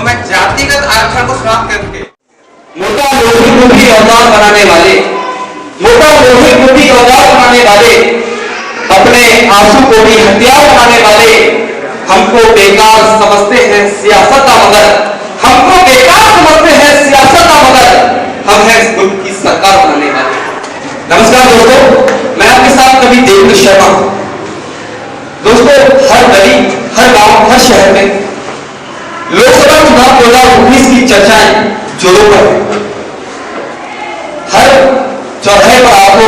मैं जातिगत आरक्षण को समाप्त करके मोटा लोही औजार बनाने वाले, मोटा लोही औजार बनाने वाले, अपने आंसू को भी हथियार बनाने वाले हमको बेकार समझते हैं सियासत मगर, हमको बेकार समझते हैं सियासत मगर हम हैं इस मुल्क की सरकार बनाने वाले। नमस्कार दोस्तों, मैं आपके साथ कवि देवेंद्र शर्मा। दोस्तों, हर गली, हर गांव, हर शहर में लोकसभा चुनाव 2019 की चर्चाएं जोरों पर है। हर चौराहे पर आपको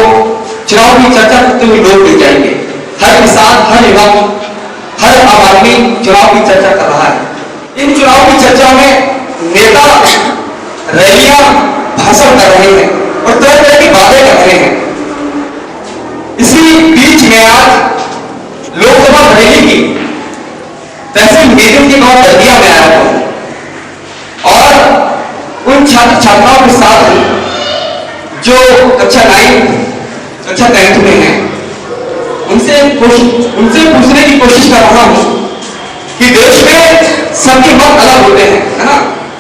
चुनाव की चर्चा करते हुए लोग मिल जाएंगे। हर किसान, हर युवा, हर आम आदमी चुनाव की चर्चा कर रहा है। इन चुनाव की चर्चा में नेता रैलियां, भाषण कर रहे हैं और तरह तरह की बातें कर रहे हैं। इसी बीच में आज लोकसभा रैली की तहसील मीटिंग के गांव दर्दिया में आया हूं और उन छात्र छात्राओं के साथ जो कक्षा 9, कक्षा 10 में हैं, उनसे पूछने की कोशिश कर रहा हूं कि देश में सबके मत अलग होते हैं, है ना,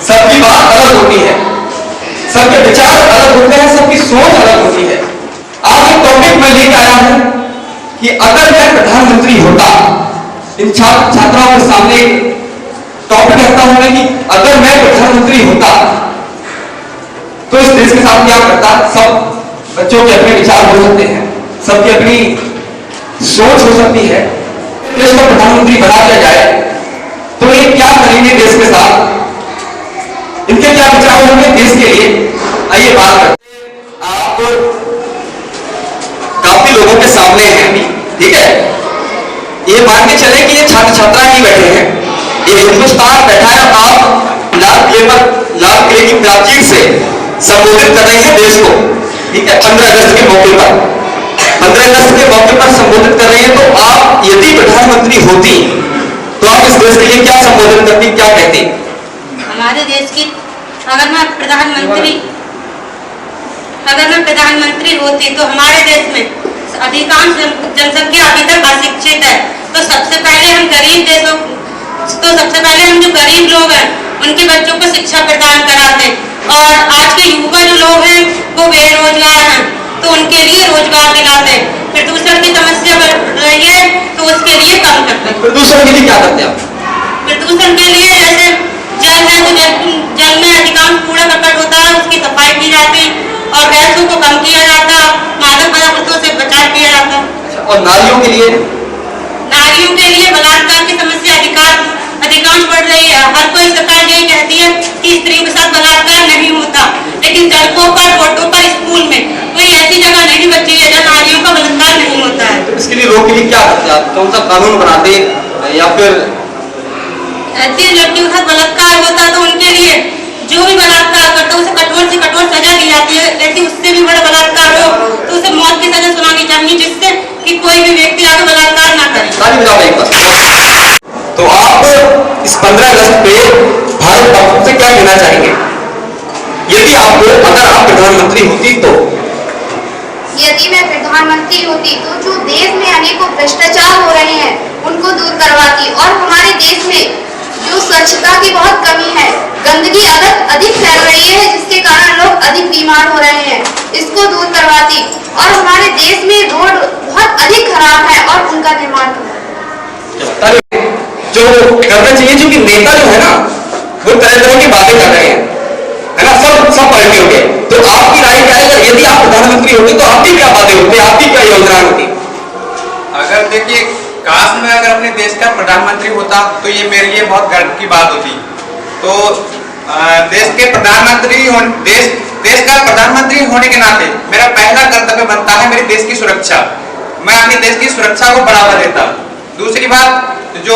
सबकी बात अलग होती है, सबके विचार अलग होते हैं, सबकी सोच अलग होती है। आज एक टॉपिक मैं लेकर आया हूं कि अगर मैं प्रधानमंत्री होता, इन छात्र छात्राओं के सामने टॉपिक रखता हूं कि अगर मैं प्रधानमंत्री होता तो इस देश के साथ क्या करता। सब बच्चों के अपने विचार हो सकते हैं, सबकी अपनी सोच हो सकती है। देश का प्रधानमंत्री बना दिया जाए तो ये क्या करेंगे देश के साथ, इनके क्या विचार होंगे देश के लिए। आइए बात करते हैं। आप काफी लोगों के सामने हैं अभी, ठीक है। ये मान के चले कि ये छात्र छात्रा ही बैठे हैं, ये हिंदुस्तान बैठा है। आप लाल किले की प्राचीर से संबोधित कर रहे हैं देश को, ठीक है। 15 अगस्त के मौके पर संबोधित कर रहे हैं। तो आप यदि प्रधानमंत्री होती तो आप इस देश के लिए क्या संबोधित करती, क्या कहती? हमारे देश की अगर मैं प्रधानमंत्री होती तो हमारे देश में अधिकांश जनसंख्या अभी तक अशिक्षित है। तो सबसे पहले हम जो गरीब लोग हैं उनके बच्चों को शिक्षा प्रदान कराते, और आज के युवा जो लोग हैं वो बेरोजगार हैं तो उनके लिए रोजगार दिलाते। प्रदूषण की समस्या बढ़ रही है तो उसके लिए कम करते। प्रदूषण के लिए क्या करते हैं आप? प्रदूषण के लिए जैसे जल है तो जल में अधिकांश कूड़ा करकट होता है, उसकी सफाई की जाती और गैसों को कम किया जाता, मादक पदार्थों से बचाव किया जाता। और नारियों के लिए बलात्कार की समस्या अधिकांश बढ़ रही है। हर कोई सरकार यही कहती है कि स्त्रियों के साथ बलात्कार नहीं होता, लेकिन सड़कों पर, रोडों पर, स्कूल में कोई ऐसी जगह नहीं बची है जहाँ नारियों का बलात्कार नहीं होता है। तो इसके लिए रोक के लिए क्या करते हैं? कौन सा कानून बनाते या फिर ऐसी लड़कियों के साथ बलात्कार होता है तो उनके लिए जो भी बलात्कार करता है उसे कठोर से कठोर सजा दी जाती है। यदि उससे भी बड़ा बलात्कार हो तो उसे मौत की सजा सुनानी चाहिए, जिससे कि कोई भी व्यक्ति आगे बलात्कार ना करे। तो आप इस 15 अगस्त पे भारत बापू से क्या कहना चाहेंगे यदि अगर आप प्रधानमंत्री होती तो? यदि मैं प्रधानमंत्री होती तो जो देश में अनेकों भ्रष्टाचार हो रहे हैं उनको दूर करवाती, और हमारे देश में जो स्वच्छता की बहुत कमी है, गंदगी अधिक फैल रही है जिसके कारण लोग अधिक बीमार हो रहे हैं, इसको दूर करवाती। और हमारे देश में रोड बहुत अधिक खराब है और उनका निर्माण जो करना चाहिए। जो कि नेता जो है ना वो तरह तरह की बातें कर रहे हैं, है ना, सब पार्टियों के। तो आपकी राय क्या है? यदि आप प्रधानमंत्री होते तो आपकी क्या बातें होती, आपकी क्या योजना होती? अगर देखिए, काश मैं अगर अपने देश का प्रधानमंत्री होता तो ये मेरे लिए बहुत गर्व की बात होती। तो देश का प्रधानमंत्री होने के नाते मेरा पहला कर्तव्य बनता है मेरे देश की सुरक्षा। मैं अपने देश की सुरक्षा को बढ़ावा देता। दूसरी बात, जो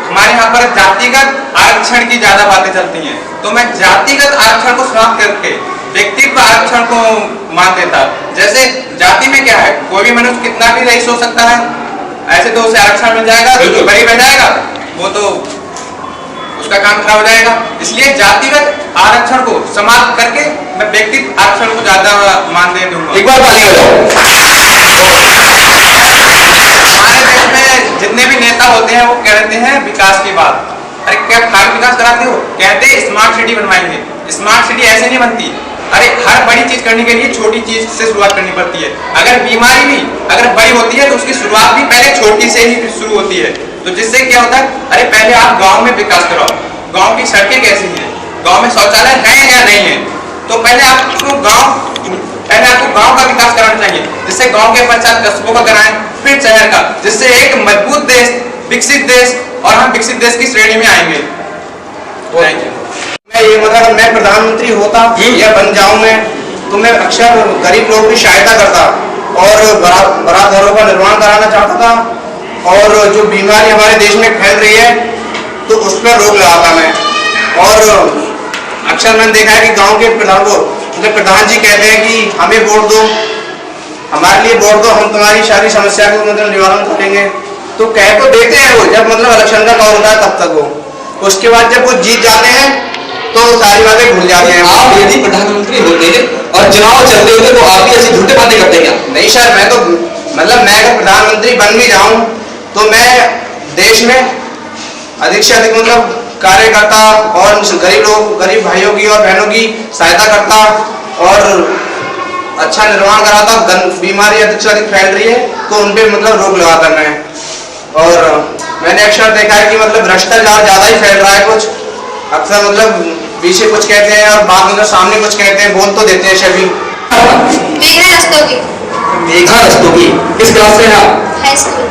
हमारे यहाँ पर जातिगत आरक्षण की ज्यादा बातें चलती हैं, तो मैं जातिगत आरक्षण को समाप्त करके व्यक्तिगत आरक्षण को मान देता। जैसे जाति में क्या है, कोई भी मनुष्य कितना भी रईस हो सकता है, ऐसे तो उसे आरक्षण मिल जाएगा, जो गरीब रह जाएगा वो तो उसका काम खराब हो जाएगा। इसलिए जातिगत आरक्षण को समाप्त करके मैं व्यक्तिगत आरक्षण को ज्यादा मानदेय दूंगा। एक बार हमारे देश में जितने भी नेता होते हैं वो कहते हैं विकास की बात, अरे क्या खाली विकास कराते हो? कहते स्मार्ट सिटी बनवाएंगे। स्मार्ट सिटी ऐसे नहीं बनती। अरे हर बड़ी चीज करने के लिए छोटी चीज से शुरुआत करनी पड़ती है। अगर बीमारी भी अगर बड़ी होती है तो उसकी शुरुआत भी पहले छोटी से ही शुरू होती है। तो जिससे क्या होता है, अरे पहले आप गांव में विकास कराओ। गांव की सड़कें कैसी हैं, गांव में शौचालय है या नहीं है, तो पहले आपको गांव का विकास कराना चाहिए। जिससे गांव के पश्चात कस्बों का कराएं, फिर शहर का, जिससे एक मजबूत देश, विकसित देश, और हम विकसित देश की श्रेणी में आएंगे। Thank you. मैं ये मतलब मैं प्रधानमंत्री होता या बन जाऊं मैं, तो मैं अक्सर गरीब लोगों की सहायता करता और बड़ा घरों का निर्माण कराना चाहता था। और जो बीमारी हमारे देश में फैल रही है तो उस पर रोक लगाता मैं। और अक्सर मैंने देखा है कि गांव के प्रधान जी कहते हैं कि हमें वोट दो, हमारे लिए वोट दो, हम तुम्हारी सारी समस्या को मतलब निवारण करेंगे। तो कह तो देते हैं वो, जब मतलब इलेक्शन का दौर होता है तब तक वो, उसके बाद जब वो जीत जाते हैं तो सारी बातें भूल जाते हैं। आप यदि प्रधानमंत्री होते और चुनाव चलते होते तो आप भी ऐसी झूठे बातें करते क्या? नहीं सर, मैं तो मतलब मैं अगर प्रधानमंत्री बन भी जाऊं तो मैं देश में अधिक से अधिक मतलब कार्य करता और गरीब भाइयों की और बहनों की सहायता करता और अच्छा निर्माण कराता। बीमारी अधिक से अधिक फैल रही है तो उन पे मतलब रोक लगाता मैं। और मैंने अक्सर देखा है कि मतलब भ्रष्टाचार ज्यादा ही फैल रहा है। कुछ अक्सर मतलब पीछे कुछ कहते हैं और बाद में सामने कुछ कहते हैं, बोल तो देते हैं सभी। मेघा रस्तोगी। मेघा रस्तोगी, किस क्लास से हैं आप? High school.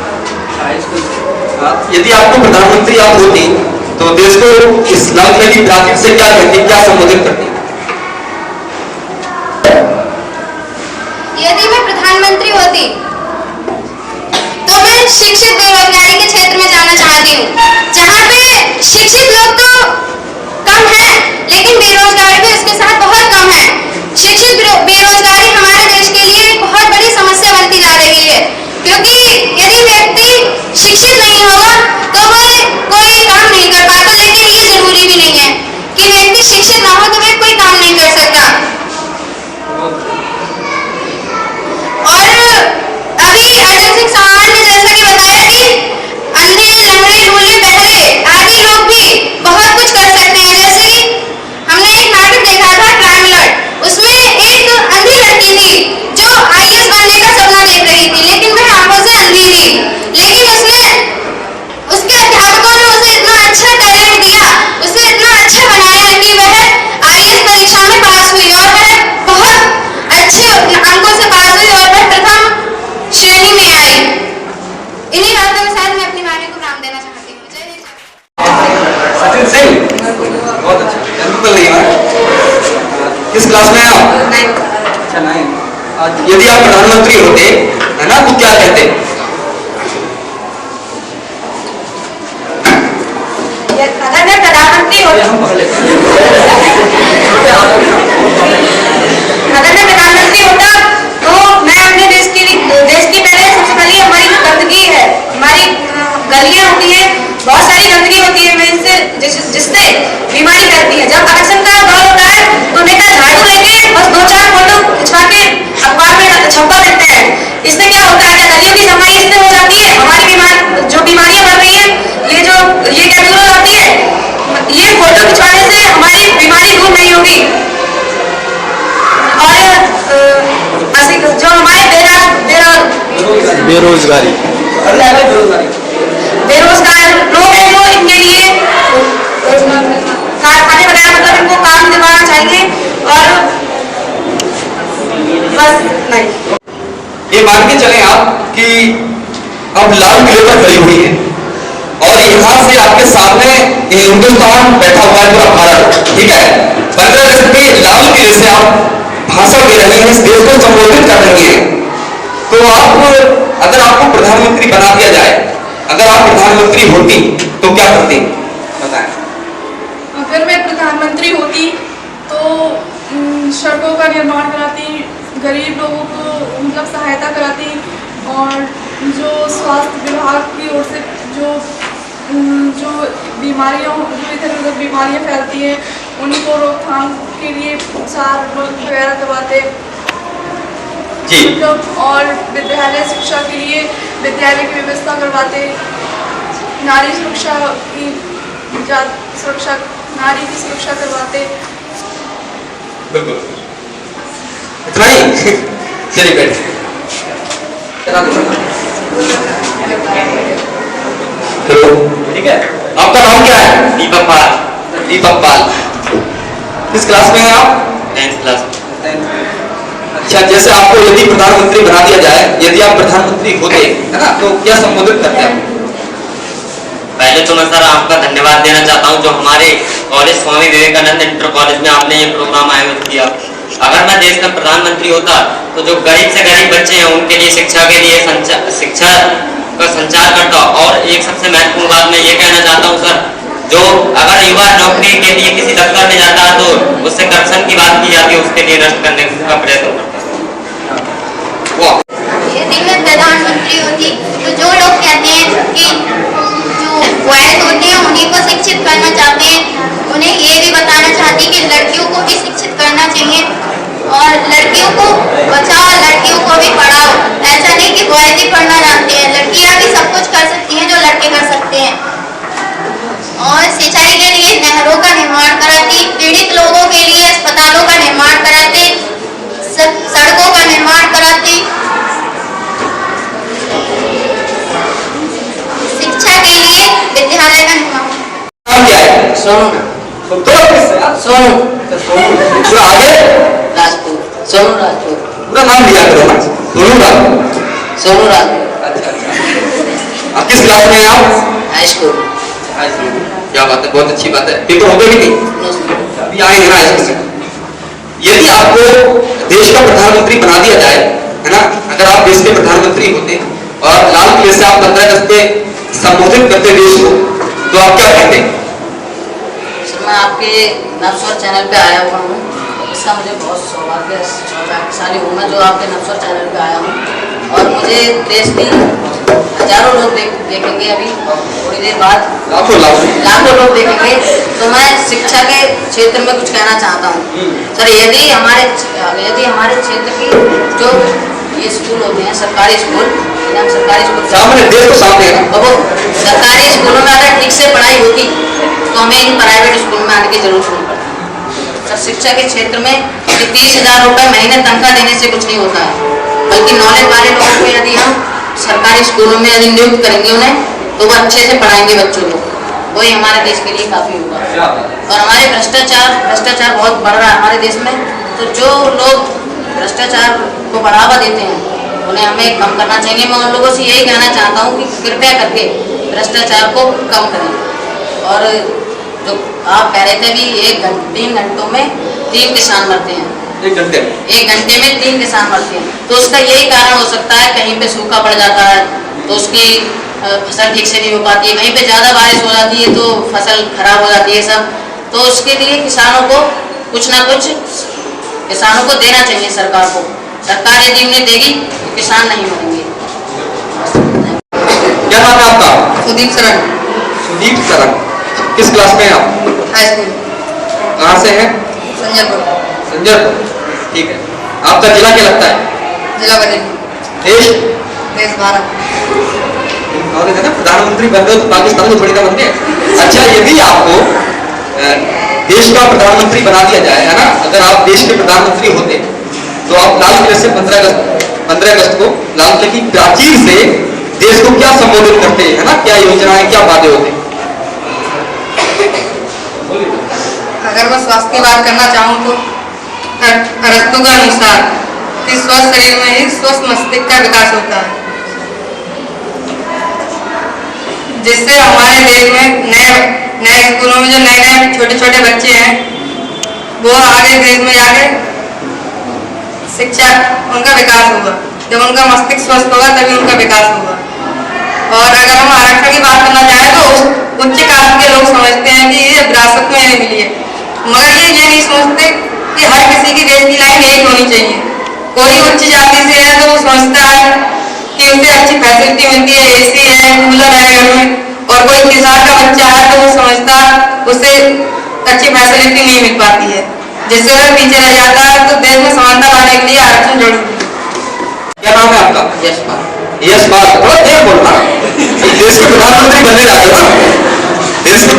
यदि आपको प्रधानमंत्री आप होती तो देश को इस्लाम की प्राचीन से क्या कहती, क्या संबोधित करती? यदि मैं प्रधानमंत्री होती तो मैं शिक्षित बेरोजगारी के क्षेत्र में जाना चाहती हूँ, जहाँ पे शिक्षित लोग तो कम है लेकिन बेरोजगारी भी उसके साथ बहुत कम है। शिक्षित बेरोजगारी हमारे देश के लिए एक बहुत बड़ी समस्या बनती जा रही है, क्योंकि यदि व्यक्ति शिक्षित नहीं होगा तो वह कोई काम नहीं कर पाता। लेकिन ये जरूरी भी नहीं है कि व्यक्ति शिक्षित ना हो तो वह कोई काम नहीं कर सकता। और अभी अटल सिंह चौहान ने जैसा कि बताया कि अंधे, लंगड़े, लूले, बहरे आदि लोग भी बहुत कुछ कर सकते हैं। जैसे कि हमने एक नाटक देखा था क्राइम अलर्ट, उसमें एक अंधी लड़की थी जो IAS बनने का सपना देख रही थी, लेकिन वह आंखों से अंधी थी। लेकिन उसके अध्यापकों ने उसे इतना अच्छा टैलेंट दिया, उसे इतना अच्छा बनाया कि वह IAS परीक्षा में पास हुई और वह बहुत अच्छे अंकों से पास हुई और वह प्रथम श्रेणी में आई। इन्हीं बातों के साथ मैं अपनी वाणी को विराम देना चाहती हूँ। जय हिंद। सचिन सिंह, बहुत अच्छा। बिल्कुल नहीं है। किस क्लास में हैं आप? अच्छा, 9। यदि आप प्रधानमंत्री होते है ना तो क्या कहते? अगर मैं प्रधानमंत्री होता तो मैं अपने देश की पहले सबसे पहले हमारी जो गंदगी है, हमारी गलियां होती है, बहुत सारी गंदगी होती है, जिससे बीमारी फैलती है। जब इलेक्शन का दौर होता है तो नेता झाड़ू लेके बस 2-4 फोटो खिंचवा के अखबार में छपवा देते हैं। इससे क्या होता है, गलियों की सफाई इससे हो जाती है, हमारी जो बीमारियां बढ़ रही है, ये क्या दूर हो जाती है। ये फोटो खिंचवाने से हमारी बीमारी दूर नहीं होगी। और जो हमारे बेरोजगारी लोग हैं जो इनके लिए कारखाने वगैरह मतलब इनको काम दिलवाना चाहिए। और बस नहीं, ये मान के चले आप कि अब लाल किले पर खड़ी हुई है और यहाँ से आपके सामने हिंदुस्तान बैठा हुआ है, पूरा भारत, ठीक है। 15 अगस्त पे लाल किले से आप भाषण दे रही हैं, इस देश को संबोधित कर रही हैं। तो आप अगर आपको प्रधानमंत्री बना दिया जाए, अगर आप प्रधानमंत्री होती तो क्या करती, बताएं। अगर मैं प्रधानमंत्री होती तो सड़कों का निर्माण कराती, गरीब लोगों को मतलब सहायता कराती, और जो स्वास्थ्य विभाग की ओर से जो बीमारियां जो इधर उधर बीमारियां फैलती हैं उन्हीं को रोकथाम के लिए उपचार वगैरह करवाते जी। और विद्यालय शिक्षा के लिए विद्यालय की व्यवस्था करवाते, नारी सुरक्षा की सुरक्षा, नारी की सुरक्षा करवाते। बिल्कुल इतना ही। चलिए बैठ। हेलो, ठीक है। आपका नाम क्या है? दीपक पाल। दीपक पाल। किस क्लास में हैं आप? 10th class. अच्छा, जैसे आपको यदि प्रधानमंत्री बना दिया जाए, यदि आप प्रधानमंत्री होते, है ना, तो क्या संबोधित करते हैं? पहले तो मैं सर आपका धन्यवाद देना चाहता हूं जो हमारे college Swami Vivekananda inter college में आपने ये प्रोग्राम आयोजित किया। अगर मैं देश का प्रधानमंत्री होता तो जो गरीब से गरीब बच्चे हैं उनके लिए शिक्षा के लिए शिक्षा का संचार करता। और एक सबसे महत्वपूर्ण बात मैं ये कहना चाहता हूँ सर, जो अगर युवा नौकरी के लिए किसी दफ्तर में जाता है तो उससे करप्शन की बात की जाती है, उसके लिए नष्ट करने का प्रयत्न करता। यदि मैं प्रधानमंत्री होती तो जो लोग कहते हैं कि जो बॉयज होते हैं उन्हीं को शिक्षित करना चाहते हैं, उन्हें ये भी बताना चाहती कि लड़कियों को भी शिक्षित करना चाहिए और लड़कियों को बचाओ, लड़कियों को भी पढ़ाओ। ऐसा नहीं कि बॉयज ही पढ़ना जानते हैं, लड़कियां भी सब कुछ कर सकती हैं जो लड़के कर सकते हैं। और सिंचाई के लिए नहरों का निर्माण कराती, पीड़ित लोगों के लिए अस्पतालों का निर्माण कराते, सड़कों का निर्माण कराती, शिक्षा के लिए विद्यालय का निर्माण। नाम क्या है? सोनू। सोनू। पूरा आगे? राजपूत। सोनू राजपूत। पूरा नाम लिया करो ना। सोनू राजपूत। सोनू राजपूत। अच्छा। आप किस क्लास में हैं आप? High school. क्या बात है, बहुत अच्छी बात है। पेपर हो गए कि नहीं? अभी आएंगे ना इसमें। यदि आपको देश का प्रधानमंत्री बना दिया जाए, है ना, अगर आप देश के प्रधानमंत्री होते और लाल किले से आप 15 अगस्त पे संबोधित करते देश को, तो आप क्या कहते? सर मैं आपके नवस्वर चैनल पे आया हुआ हूँ, इसका मुझे बहुत सौभाग्यशाली हूँ मैं जो आपके नवस्वर चैनल पे आया हूँ। और मुझे देश की हजारों लोग देखेंगे, अभी थोड़ी देर बाद लाखों लोग देखेंगे। तो मैं शिक्षा के क्षेत्र में कुछ कहना चाहता हूँ सर। यदि हमारे क्षेत्र की जो ये स्कूल होते हैं सरकारी स्कूल, हम सरकारी स्कूल सामने देश को सामने तो वो सरकारी स्कूलों में अगर ठीक से पढ़ाई होती तो हमें इन प्राइवेट स्कूल में आने की जरूरत नहीं पड़ती। सर शिक्षा के क्षेत्र में 30,000 रुपये महीने तनख्वाह देने से कुछ नहीं होता है, बल्कि नॉलेज वाले लोगों को यदि हम सरकारी स्कूलों में यदि नियुक्त करेंगे उन्हें, तो वो अच्छे से पढ़ाएंगे बच्चों को, वही हमारे देश के लिए काफ़ी होगा। और हमारे भ्रष्टाचार बहुत बढ़ रहा है हमारे देश में, तो जो लोग भ्रष्टाचार को बढ़ावा देते हैं उन्हें हमें कम करना चाहिए। मैं उन लोगों से यही कहना चाहता हूँ कि कृपया करके भ्रष्टाचार को कम करें। और जो आप कह रहे थे भी 3 घंटों में 3 किसान मरते हैं, 1 घंटे में 3 किसान मरते हैं, तो उसका यही कारण हो सकता है कहीं पे सूखा पड़ जाता है तो उसकी फसल ठीक से नहीं हो पाती है, कहीं पे ज़्यादा बारिश हो जाती है तो फसल खराब हो जाती है सब। तो उसके लिए किसानों को कुछ ना कुछ किसानों को देना चाहिए सरकार को। सरकार यदि उन्हें देगी तो किसान नहीं मरेंगे। क्या नाम है आपका? सुदीप सरन। सुदीप सरन। किस क्लास में हैं आप? High school. कहाँ से हैं? संजयपुर। संजयपुर, ठीक है। आपका जिला क्या लगता है? जिला बरेली। देश भारत। और है ना, प्रधानमंत्री बन गए तो पाकिस्तान में थोड़ी ना बनते हैं। अच्छा, यदि आपको देश का प्रधानमंत्री बना दिया जाए, है ना, अगर आप देश के प्रधानमंत्री होते तो आप लाल किले से 15 अगस्त को लाल किले की प्राचीर से देश को क्या संबोधित करते हैं, है ना, क्या योजनाएं, क्या वादे होते? अगर मैं स्वास्थ्य की बात करना चाहूँ तो अरस्तु के अनुसार कि स्वस्थ शरीर में ही स्वस्थ मस्तिष्क का विकास होता है, जिससे हमारे देश में नए स्कूलों में जो नए छोटे छोटे बच्चे हैं वो आगे देश में जाके शिक्षा उनका विकास होगा। जब उनका मस्तिष्क स्वस्थ होगा तभी उनका विकास होगा। और अगर हम आरक्षण की बात करना चाहें तो उच्च कास्ट के लोग समझते हैं कि ये विरासत में नहीं मिली है, मगर ये नहीं समझते कि हर किसी की देश की लाइन एक होनी चाहिए। कोई उच्च जाति से है तो वो समझता है कि उसे अच्छी फैसिलिटी मिलती है, AC है, कूलर है घर में, और कोई किसान का बच्चा है तो वो समझता उसे अच्छी फैसिलिटी नहीं मिल पाती है, जिससे वह पीछे रह जाता है। तो देश में समानता लाने के लिए आरक्षण जरूरी है। क्या नाम है आपका? यशपाल। यशपाल, थोड़ा देर बोलना। देश के प्रधानमंत्री बनने जा रहे हो ना, देश देश के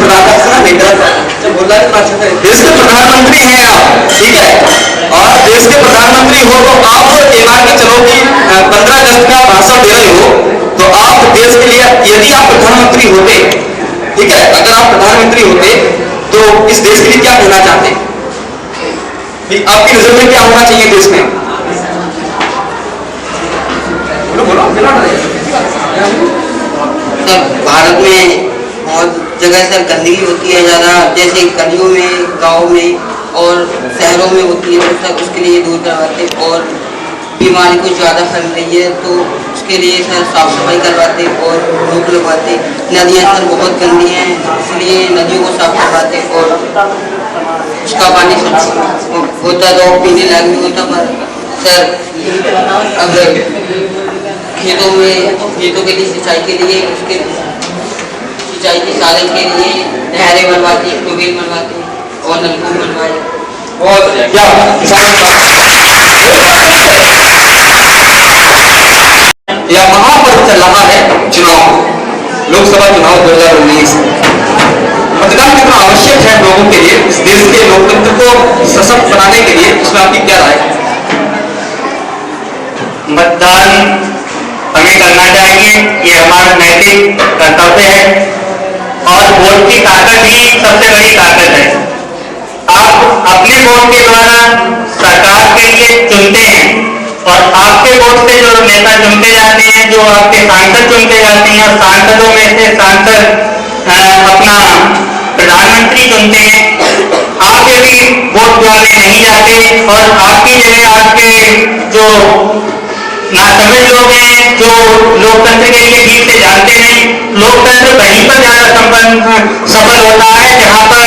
प्रधानमंत्री हैं आप, ठीक है, और देश के प्रधानमंत्री हो तो आप ये मान के चलो कि 15 अगस्त का भाषण दे रहे हो, तो आप देश के लिए, यदि आप प्रधानमंत्री होते, ठीक है, अगर आप प्रधानमंत्री होते तो इस देश के लिए क्या कहना चाहते? आपकी नजर में क्या होना चाहिए देश में? सर, भारत में बहुत जगह सर गंदगी होती है ज़्यादा, जैसे गलियों में, गांव में और शहरों में होती है, तो सर उसके लिए दूर करवाते, और बीमारी कुछ ज़्यादा फैल रही है तो उसके लिए सर साफ सफाई करवाते और रोक लगवाते। नदियाँ सर बहुत गंदी हैं, इसलिए नदियों को साफ करवाते और उसका पानी स्वच्छ होता तो पीने लायक भी होता। पर सर अगर खेतों के लिए सिंचाई के लिए, उसके सिंचाई के साधन के लिए नहरें बनवाती, ट्यूबवेल बनवाते और नलकूप बनवाए। बहुत क्या यह महापर्व चल रहा है चुनाव, लोकसभा चुनाव 2019। मतदान कितना आवश्यक है लोगों के लिए, इस देश के लोकतंत्र को सशक्त बनाने के लिए, इसमें आपकी क्या राय? मतदान हमें करना चाहिए, ये हमारा नैतिक कर्तव्य है और वोट की ताकत ही सबसे बड़ी ताकत है। आप अपने वोट के द्वारा सरकार के लिए चुनते हैं और आपके वोट से जो नेता चुनते जाते हैं, जो आपके सांसद चुनते जाते हैं, और सांसदों में से सांसद अपना प्रधानमंत्री चुनते हैं। आपके भी वोट डालने नहीं जाते और आपकी जगह आपके जो नासमझ लोग हैं, जो लोकतंत्र के लिए ठीक से जानते नहीं, लोकतंत्र वहीं पर ज्यादा सफल होता है जहां पर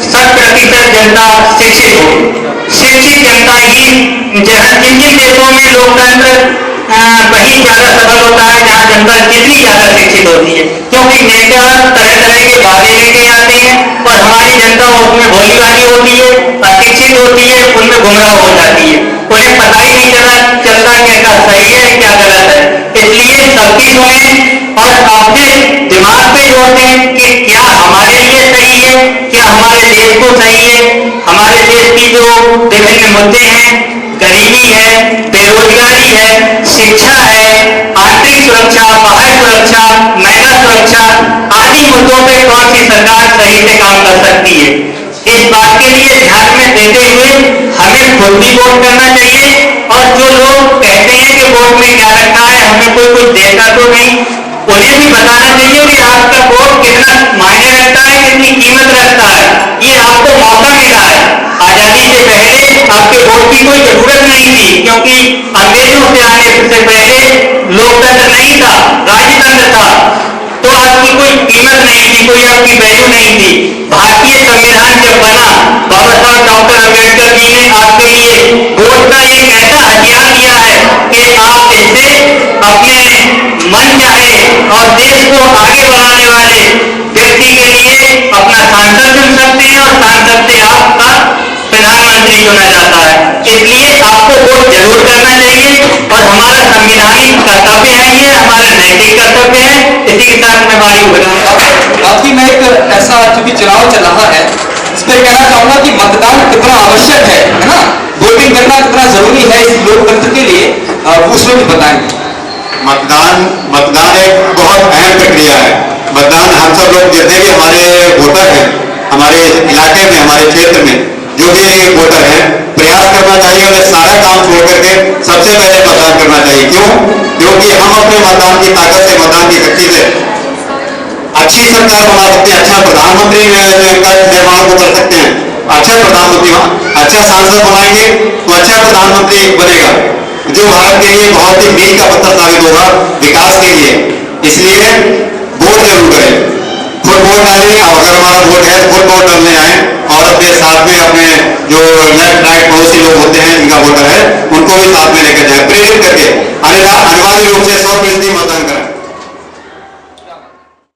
100% जनता शिक्षित हो। शिक्षित जनता ही जिन जिन देशों में लोकतंत्र वहीं ज्यादा सफल होता है जहां जनता जितनी ज्यादा शिक्षित होती है, क्योंकि नेता तरह तरह के वादे लेके आते हैं और हमारी जनता उसमें भोली भाली होती है, अशिक्षित होती है, उनमें गुमराह हो जाती है, उन्हें पता ही नहीं चलता क्या सही है क्या गलत है। इसलिए सबकी सुने और अपने दिमाग पे जोर दें कि क्या हमारे लिए सही है, क्या हमारे देश को सही है। हमारे देश की जो विभिन्न मुद्दे हैं, गरीबी है, बेरोजगारी है, शिक्षा है, आंतरिक सुरक्षा, बाह्य सुरक्षा, महिला सुरक्षा आदि मुद्दों पे कौन सी सरकार सही से काम कर सकती है, इस बात के लिए ध्यान में देते हुए हमें खुद भी वोट करना चाहिए। और जो लोग कहते हैं कि वोट में क्या रखा है, हमें कोई कुछ देता तो नहीं, उन्हें भी बताना चाहिए कि आपका वोट कितना मायने रखता है, कितनी कीमत रखता है। ये आपको मौका मिला है, आजादी से पहले आपके वोट की कोई जरूरत नहीं थी, क्योंकि अंग्रेजों से आने से पहले लोकतंत्र नहीं था, राजतंत्र था, तो आपकी कोई कीमत नहीं थी, कोई आपकी वैल्यू नहीं थी। भारतीय संविधान जब बना, बाबा साहब डॉक्टर अम्बेडकर जी ने आपके लिए वोट का एक ऐसा हथियार दिया है कि आप इससे अपने मन चाहे और देश को आगे बढ़ाने वाले व्यक्ति के लिए अपना सांसद चुन सकते हैं और सांसद से आपका प्रधानमंत्री चुना जाता है। इसलिए आपको वोट जरूर करना चाहिए और हमारा संवैधानिक कर्तव्य है, ये हमारा नैतिक कर्तव्य है। इसी के साथ मैं वायु बताऊंगा। आखिर में एक ऐसा, चूंकि चुनाव चल रहा है, इस पर कहना चाहूंगा कि मतदान कितना आवश्यक है ना, वोटिंग करना कितना जरूरी है इस लोकतंत्र के लिए, उसमें भी बताएंगे। मतदान एक बहुत अहम प्रक्रिया है। मतदान हम सब लोग जितने भी हमारे वोटर हैं, हमारे इलाके में, हमारे क्षेत्र में जो भी वोटर हैं, प्रयास करना चाहिए उन्हें सारा काम छोड़ करके सबसे पहले मतदान करना चाहिए। क्यों? क्योंकि हम अपने मतदान की ताकत से, मतदान की शक्ति से अच्छी सरकार बना सकते हैं, अच्छा प्रधानमंत्री का निर्माण को कर सकते हैं। अच्छा प्रधानमंत्री, अच्छा सांसद बनाएंगे तो अच्छा प्रधानमंत्री बनेगा, जो भारत के लिए बहुत ही मील का पत्थर साबित होगा विकास के लिए। इसलिए वोट जरूर करें, खुद वोट डालें, अगर हमारा वोट है तो खुद वोट डालने आए और अपने साथ में अपने जो लेफ्ट राइट पड़ोसी लोग होते हैं जिनका वोटर है उनको भी साथ में लेकर जाए, प्रेरित करके अनिवार्य रूप से 100% मतदान करें।